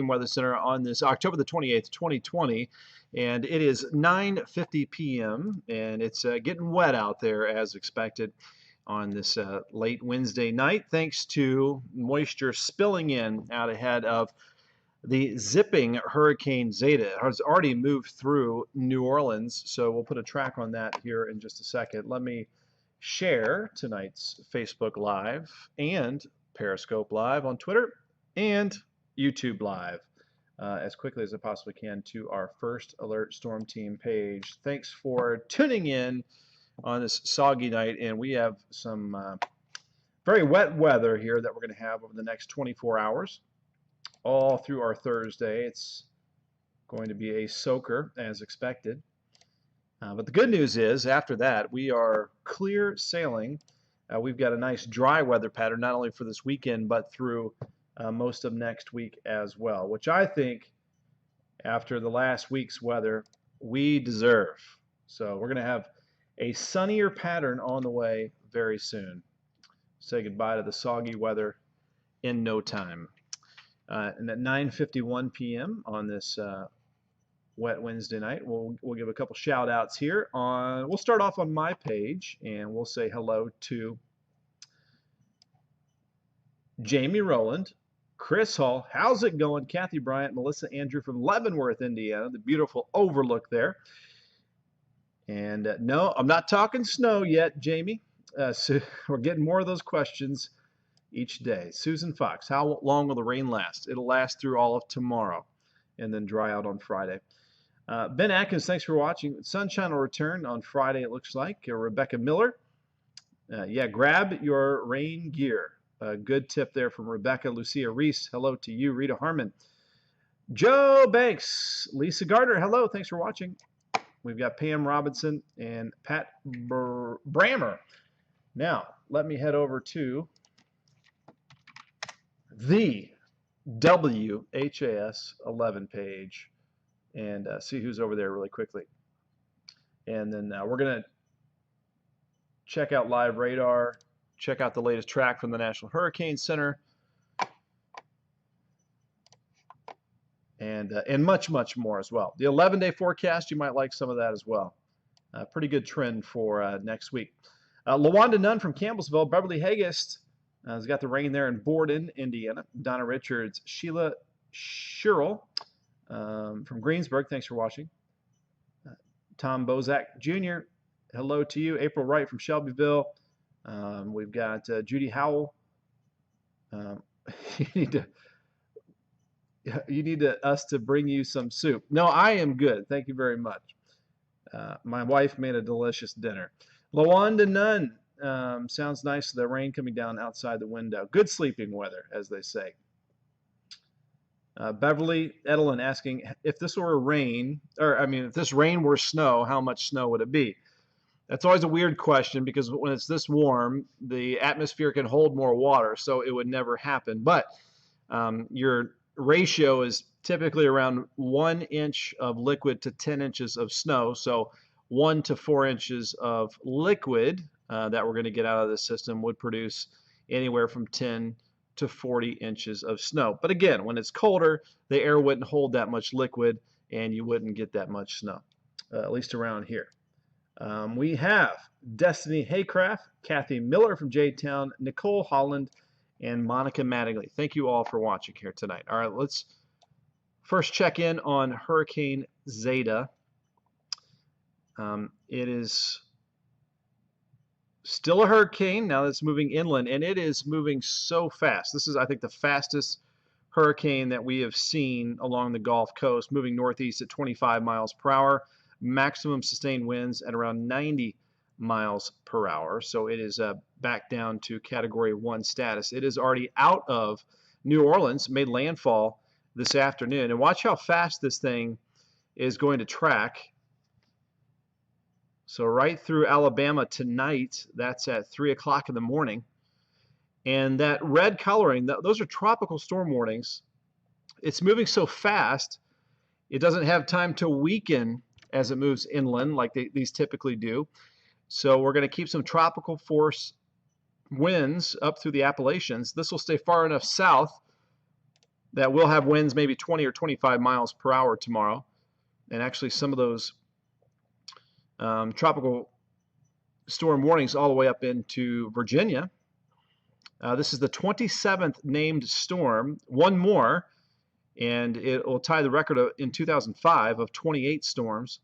Weather Center on this October the 28th, 2020, and it is 9:50 p.m. and it's getting wet out there as expected on this late Wednesday night, thanks to moisture spilling in out ahead of the zipping Hurricane Zeta. It has already moved through New Orleans, so we'll put a track on that here in just a second. Let me share tonight's Facebook Live and Periscope Live on Twitter and YouTube Live as quickly as I possibly can to our First Alert Storm Team page. Thanks for tuning in on this soggy night, and we have some very wet weather here that we're going to have over the next 24 hours. All through our Thursday, it's going to be a soaker as expected. But the good news is, after that, we are clear sailing. We've got a nice dry weather pattern, not only for this weekend, but through most of next week as well, which I think, after the last week's weather, we deserve. So we're going to have a sunnier pattern on the way very soon. Say goodbye to the soggy weather in no time. And at 9:51 p.m. on this wet Wednesday night, we'll give a couple shout outs here. We'll start off on my page, and we'll say hello to Jamie Rowland, Chris Hall, how's it going? Kathy Bryant, Melissa Andrew from Leavenworth, Indiana, the beautiful overlook there. And no, I'm not talking snow yet, Jamie. So we're getting more of those questions each day. Susan Fox, how long will the rain last? It'll last through all of tomorrow and then dry out on Friday. Ben Atkins, thanks for watching. Sunshine will return on Friday, it looks like. Rebecca Miller, yeah, grab your rain gear. Good tip there from Rebecca. Lucia Reese, hello to you. Rita Harmon. Joe Banks, Lisa Gardner, hello, thanks for watching. We've got Pam Robinson and Pat Brammer. Now, let me head over to the WHAS 11 page and see who's over there really quickly. And then we're going to check out live radar, check out the latest track from the National Hurricane Center, and much, much more as well. The 11-day forecast, you might like some of that as well. Pretty good trend for next week. LaWanda Nunn from Campbellsville, Beverly Hagest has got the rain there in Borden, Indiana. Donna Richards, Sheila Sherrill from Greensburg, thanks for watching. Tom Bozak Jr., hello to you. April Wright from Shelbyville. We've got Judy Howell. You need us to bring you some soup. No, I am good. Thank you very much. My wife made a delicious dinner. LaWanda Nunn, sounds nice. The rain coming down outside the window. Good sleeping weather, as they say. Beverly Edelin asking if this were rain, or I mean, if this rain were snow, how much snow would it be? That's always a weird question because when it's this warm, the atmosphere can hold more water, so it would never happen. But your ratio is typically around 1 inch of liquid to 10 inches of snow. So 1 to 4 inches of liquid that we're going to get out of the system would produce anywhere from 10 to 40 inches of snow. But again, when it's colder, the air wouldn't hold that much liquid and you wouldn't get that much snow, at least around here. We have Destiny Haycraft, Kathy Miller from J-Town, Nicole Holland, and Monica Mattingly. Thank you all for watching here tonight. All right, let's first check in on Hurricane Zeta. It is still a hurricane now that's moving inland, and it is moving so fast. This is, I think, the fastest hurricane that we have seen along the Gulf Coast, moving northeast at 25 miles per hour, maximum sustained winds at around 90 miles per hour. So it is back down to Category 1 status. It is already out of New Orleans, made landfall this afternoon. And watch how fast this thing is going to track. So right through Alabama tonight, that's at 3 o'clock in the morning. And that red coloring, those are tropical storm warnings. It's moving so fast, it doesn't have time to weaken as it moves inland like these typically do. So we're going to keep some tropical force winds up through the Appalachians. This will stay far enough south that will have winds maybe 20 or 25 miles per hour tomorrow. And actually some of those tropical storm warnings all the way up into Virginia. This is the 27th named storm, one more, and it will tie the record in 2005 of 28 storms.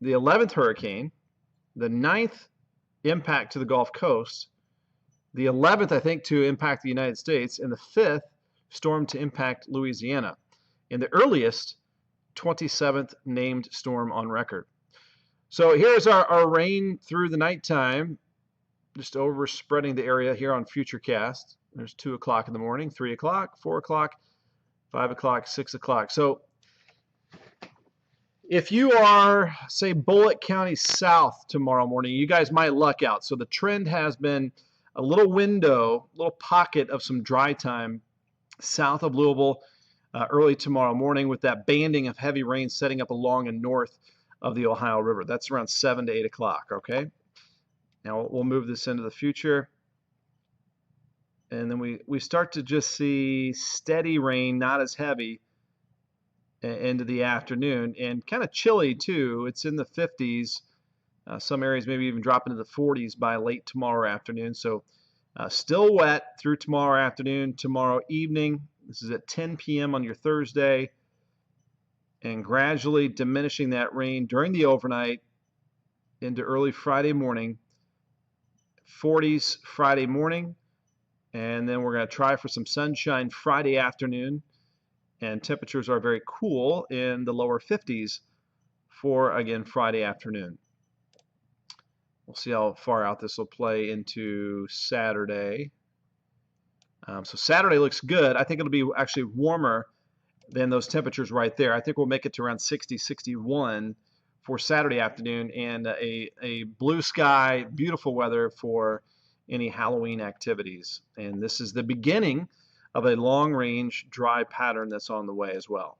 The 11th hurricane, the 9th impact to the Gulf Coast, the 11th, I think, to impact the United States, and the 5th storm to impact Louisiana, and the earliest 27th named storm on record. So here's our rain through the nighttime, just overspreading the area here on FUTURECAST. There's 2 o'clock in the morning, 3 o'clock, 4 o'clock, 5 o'clock, 6 o'clock. So if you are, say, Bullitt County south tomorrow morning, you guys might luck out. So the trend has been a little window, little pocket of some dry time south of Louisville early tomorrow morning, with that banding of heavy rain setting up along and north of the Ohio River. That's around 7 to 8 o'clock, okay? Now we'll move this into the future. And then we start to just see steady rain, not as heavy, into the afternoon, and kind of chilly too. It's in the 50s. Some areas maybe even drop into the 40s by late tomorrow afternoon. So still wet through tomorrow afternoon, tomorrow evening. This is at 10 p.m. on your Thursday, and gradually diminishing that rain during the overnight into early Friday morning. 40s Friday morning, and then we're going to try for some sunshine Friday afternoon, and temperatures are very cool in the lower 50s for, again, Friday afternoon. We'll see how far out this will play into Saturday. So Saturday looks good. I think it'll be actually warmer than those temperatures right there. I think we'll make it to around 60, 61 for Saturday afternoon, and a blue sky, beautiful weather for any Halloween activities. And this is the beginning of a long-range dry pattern that's on the way as well.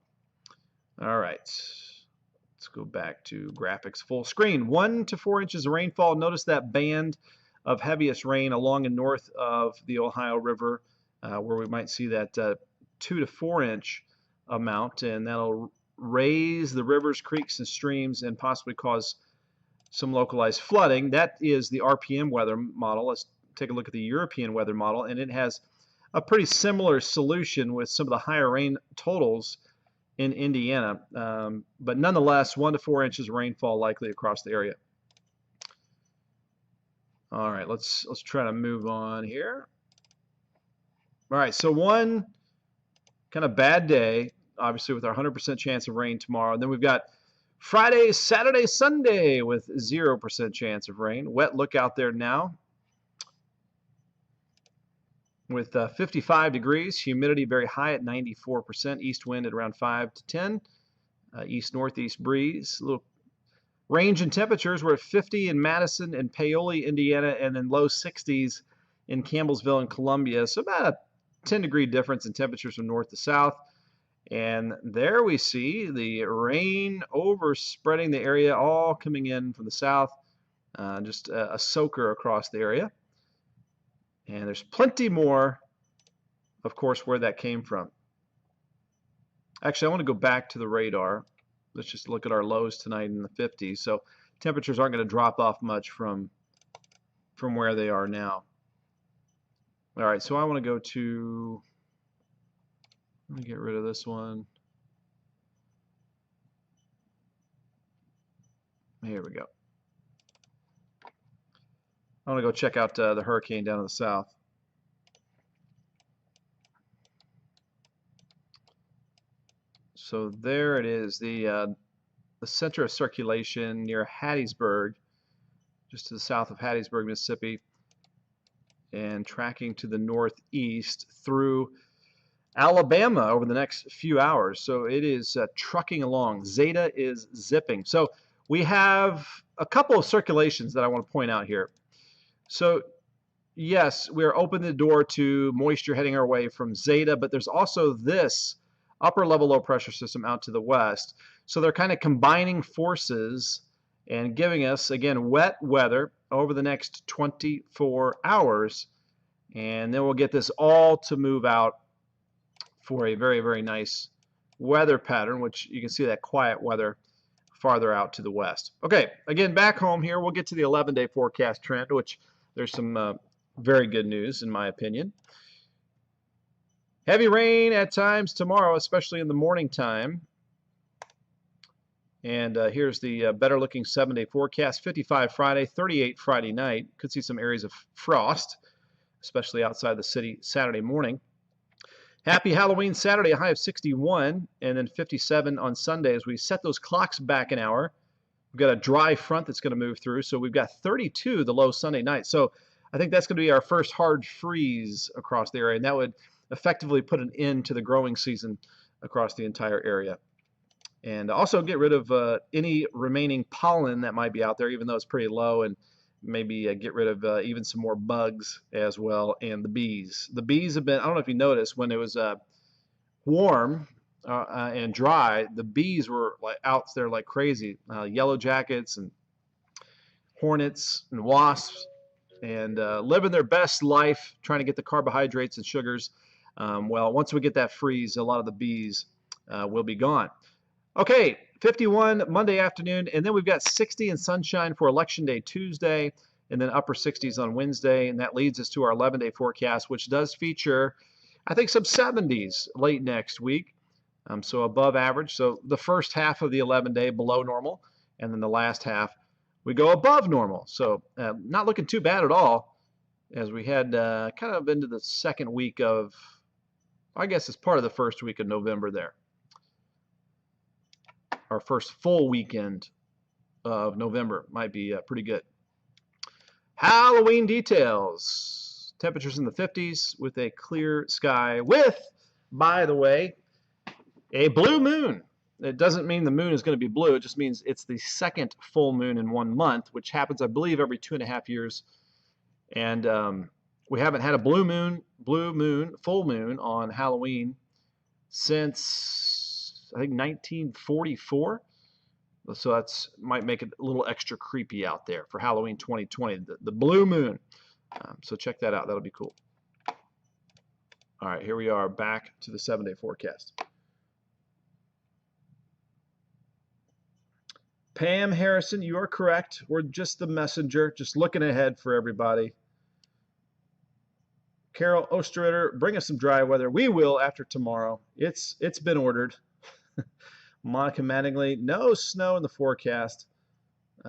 All right, let's go back to graphics full screen. 1 to 4 inches of rainfall. Notice that band of heaviest rain along and north of the Ohio River, where we might see that 2 to 4 inch amount, and that'll raise the rivers, creeks, and streams and possibly cause some localized flooding. That is the RPM weather model. Let's take a look at the European weather model, and it has a pretty similar solution with some of the higher rain totals in Indiana, but nonetheless 1 to 4 inches of rainfall likely across the area. All right, let's try to move on here. All right, so one kind of bad day, obviously, with our 100% chance of rain tomorrow. And then we've got Friday, Saturday, Sunday with 0% chance of rain. Wet look out there now with 55 degrees, humidity very high at 94%, east wind at around 5 to 10, east-northeast breeze. A little range in temperatures. We're at 50 in Madison and Paoli, Indiana, and then low 60s in Campbellsville and Columbia. So about a 10-degree difference in temperatures from north to south. And there we see the rain overspreading the area, all coming in from the south, just a soaker across the area. And there's plenty more, of course, where that came from. Actually, I want to go back to the radar. Let's just look at our lows tonight in the 50s. So temperatures aren't going to drop off much from where they are now. All right, so I want to go to, let me get rid of this one. Here we go. I want to go check out the hurricane down in the south. So there it is, the center of circulation near Hattiesburg, just to the south of Hattiesburg, Mississippi, and tracking to the northeast through Alabama over the next few hours. So it is trucking along. Zeta is zipping. So we have a couple of circulations that I want to point out here. So yes, we're opening the door to moisture heading our way from Zeta, but there's also this upper level low pressure system out to the west. So they're kind of combining forces and giving us, again, wet weather over the next 24 hours. And then we'll get this all to move out for a very, very nice weather pattern, which you can see that quiet weather farther out to the west. Okay, again, back home here, we'll get to the 11-day forecast trend, which there's some very good news in my opinion. Heavy rain at times tomorrow, especially in the morning time. And here's the better looking 7-day forecast. 55 Friday, 38 Friday night. Could see some areas of frost, especially outside the city Saturday morning. Happy Halloween Saturday, a high of 61, and then 57 on Sunday as we set those clocks back an hour. We've got a dry front that's going to move through, so we've got 32 the low Sunday night. So I think that's going to be our first hard freeze across the area, and that would effectively put an end to the growing season across the entire area. And also get rid of any remaining pollen that might be out there, even though it's pretty low, and maybe get rid of even some more bugs as well, and the bees. The bees have been, I don't know if you noticed, when it was warm and dry, the bees were like out there like crazy. Yellow jackets and hornets and wasps, and living their best life, trying to get the carbohydrates and sugars. Well, once we get that freeze, a lot of the bees will be gone. Okay, 51 Monday afternoon, and then we've got 60 and sunshine for Election Day Tuesday, and then upper 60s on Wednesday, and that leads us to our 11-day forecast, which does feature, I think, some 70s late next week, so above average. So the first half of the 11-day below normal, and then the last half we go above normal. So not looking too bad at all as we head kind of into the second week of, I guess it's part of the first week of November there. Our first full weekend of November might be pretty good. Halloween details. Temperatures in the 50s with a clear sky with, by the way, a blue moon. It doesn't mean the moon is going to be blue. It just means it's the second full moon in 1 month, which happens, I believe, every 2.5 years. And we haven't had a full moon on Halloween since, I think, 1944. So that's might make it a little extra creepy out there for Halloween 2020, the blue moon. So check that out. That'll be cool. All right, here we are back to the 7-day forecast. Pam Harrison, you are correct. We're just the messenger, just looking ahead for everybody. Carol Osterritter, bring us some dry weather. We will after tomorrow. It's been ordered. Monica Mattingly, no snow in the forecast.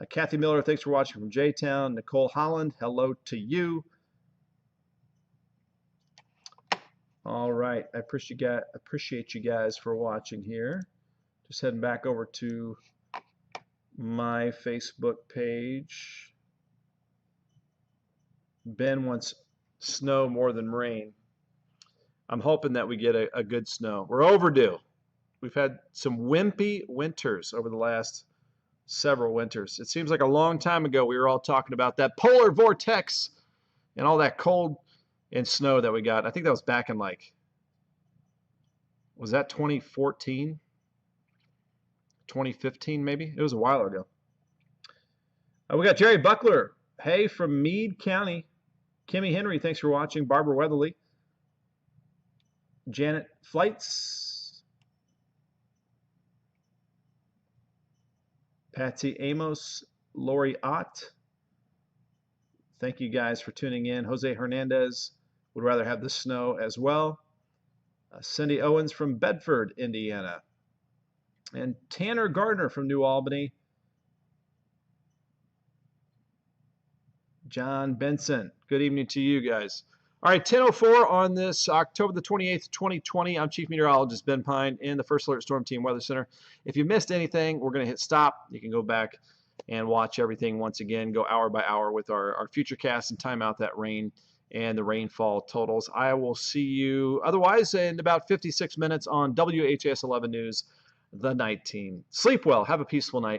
Kathy Miller, thanks for watching from J-Town. Nicole Holland, hello to you. All right, I appreciate you guys for watching here. Just heading back over to my Facebook page. Ben wants snow more than rain. I'm hoping that we get a good snow. We're overdue. We've had some wimpy winters over the last several winters. It seems like a long time ago we were all talking about that polar vortex and all that cold and snow that we got. I think that was back in was that 2014? 2015 maybe? It was a while ago. We got Jerry Buckler. Hey, from Meade County. Kimmy Henry, thanks for watching. Barbara Weatherly. Janet Flights. Patsy Amos. Lori Ott. Thank you guys for tuning in. Jose Hernandez would rather have the snow as well. Cindy Owens from Bedford, Indiana. And Tanner Gardner from New Albany. John Benson. Good evening to you guys. All right, 10:04 on this October the 28th, 2020. I'm Chief Meteorologist Ben Pine in the First Alert Storm Team Weather Center. If you missed anything, we're going to hit stop. You can go back and watch everything once again, go hour by hour with our FutureCast and time out that rain and the rainfall totals. I will see you otherwise in about 56 minutes on WHAS 11 News, the night team. Sleep well. Have a peaceful night.